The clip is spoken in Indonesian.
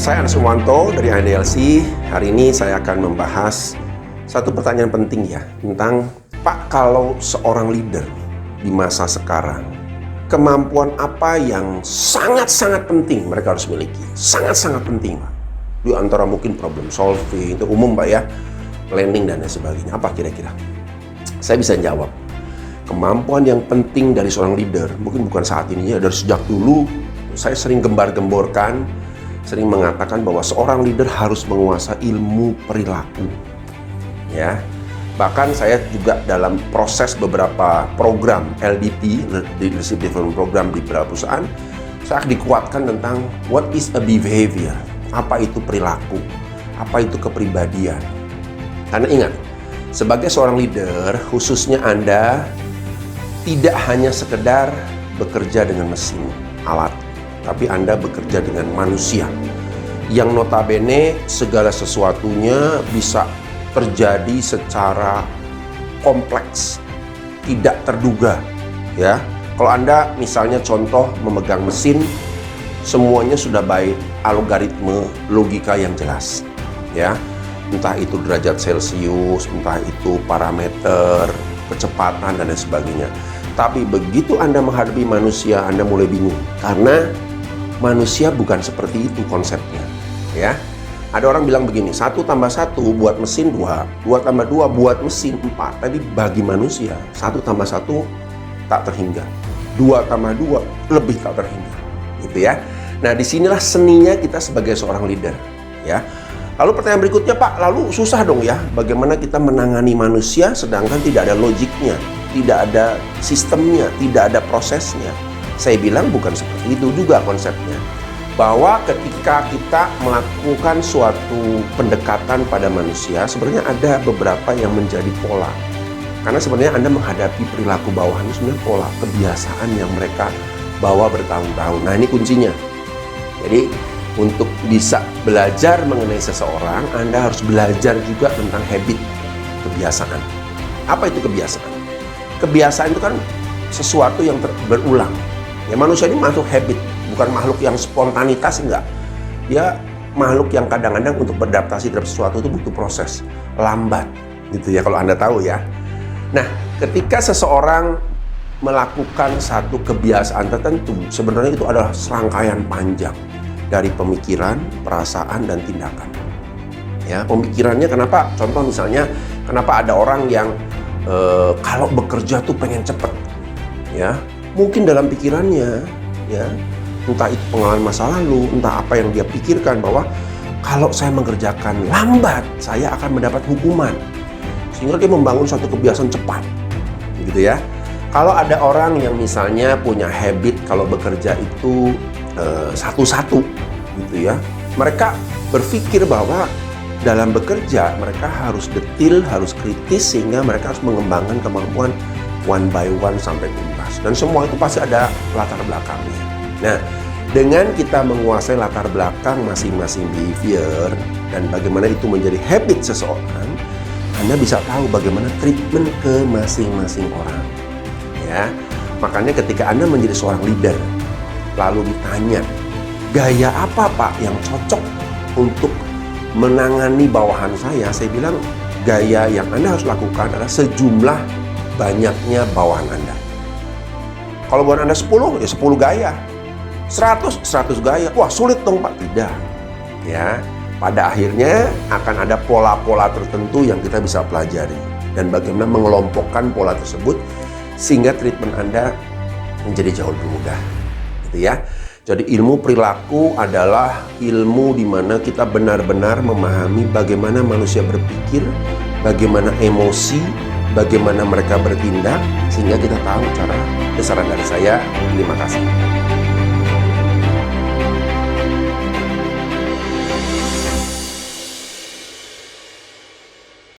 Saya Anas Urwanto dari IDLC. Hari ini saya akan membahas satu pertanyaan penting ya, tentang Pak, kalau seorang leader di masa sekarang, kemampuan apa yang sangat-sangat penting mereka harus miliki? Sangat-sangat penting, Pak. Di antara mungkin problem solving, itu umum Pak ya, planning dan lain sebagainya. Apa kira-kira? Saya bisa jawab. Kemampuan yang penting dari seorang leader, mungkin bukan saat ini ya, dari sejak dulu saya sering gembar-gemborkan, sering mengatakan bahwa seorang leader harus menguasai ilmu perilaku. Ya, bahkan saya juga dalam proses beberapa program LDP, Leadership Development Program di beberapa perusahaan, saya dikuatkan tentang what is a behavior, apa itu perilaku, apa itu kepribadian. Karena ingat, sebagai seorang leader, khususnya Anda tidak hanya sekedar bekerja dengan mesin, alat, tapi Anda bekerja dengan manusia yang notabene segala sesuatunya bisa terjadi secara kompleks, tidak terduga ya. Kalau Anda misalnya contoh memegang mesin, semuanya sudah by algoritme logika yang jelas ya. Entah itu derajat Celcius, entah itu parameter kecepatan dan lain sebagainya. Tapi begitu Anda menghadapi manusia, Anda mulai bingung karena manusia bukan seperti itu konsepnya ya. Ada orang bilang begini, 1 tambah 1 buat mesin 2, 2 tambah 2 buat mesin 4. Tapi bagi manusia 1 tambah 1 tak terhingga, 2 tambah 2 lebih tak terhingga gitu ya. Nah disinilah seninya kita sebagai seorang leader ya. Lalu pertanyaan berikutnya, Pak, lalu susah dong ya, bagaimana kita menangani manusia sedangkan tidak ada logiknya, tidak ada sistemnya, tidak ada prosesnya. Saya bilang bukan seperti itu juga konsepnya. Bahwa ketika kita melakukan suatu pendekatan pada manusia, sebenarnya ada beberapa yang menjadi pola. Karena sebenarnya Anda menghadapi perilaku bawahan itu sebenarnya pola, kebiasaan yang mereka bawa bertahun-tahun. Nah ini kuncinya. Jadi untuk bisa belajar mengenai seseorang, Anda harus belajar juga tentang habit, kebiasaan. Apa itu kebiasaan? Kebiasaan itu kan sesuatu yang berulang. Ya, manusia ini makhluk habit, bukan makhluk yang spontanitas, enggak. Dia makhluk yang kadang-kadang untuk beradaptasi terhadap sesuatu itu butuh proses, lambat gitu ya kalau Anda tahu ya. Nah, ketika seseorang melakukan satu kebiasaan tertentu, sebenarnya itu adalah serangkaian panjang dari pemikiran, perasaan, dan tindakan. Ya, pemikirannya kenapa? Contoh misalnya, kenapa ada orang yang kalau bekerja tuh pengen cepet, ya? Mungkin dalam pikirannya, ya, entah itu pengalaman masa lalu, entah apa yang dia pikirkan bahwa kalau saya mengerjakan lambat, saya akan mendapat hukuman. Sehingga dia membangun suatu kebiasaan cepat, gitu ya. Kalau ada orang yang misalnya punya habit kalau bekerja itu satu-satu, gitu ya. Mereka berpikir bahwa dalam bekerja mereka harus detil, harus kritis, sehingga mereka harus mengembangkan kemampuan one by one sampai tuntas. Dan semua itu pasti ada latar belakangnya. Nah, dengan kita menguasai latar belakang masing-masing behavior dan bagaimana itu menjadi habit seseorang, Anda bisa tahu bagaimana treatment ke masing-masing orang. Ya, makanya ketika Anda menjadi seorang leader, lalu ditanya, gaya apa Pak yang cocok untuk menangani bawahan saya bilang gaya yang Anda harus lakukan adalah sejumlah banyaknya bawahan Anda. Kalau bawahan Anda 10, ya 10 gaya. 100 gaya. Wah sulit dong Pak. Tidak. Ya, pada akhirnya akan ada pola-pola tertentu yang kita bisa pelajari. Dan bagaimana mengelompokkan pola tersebut sehingga treatment Anda menjadi jauh lebih mudah. Gitu ya. Jadi ilmu perilaku adalah ilmu di mana kita benar-benar memahami bagaimana manusia berpikir, bagaimana emosi, bagaimana mereka bertindak, sehingga kita tahu cara. Saran dari saya, terima kasih.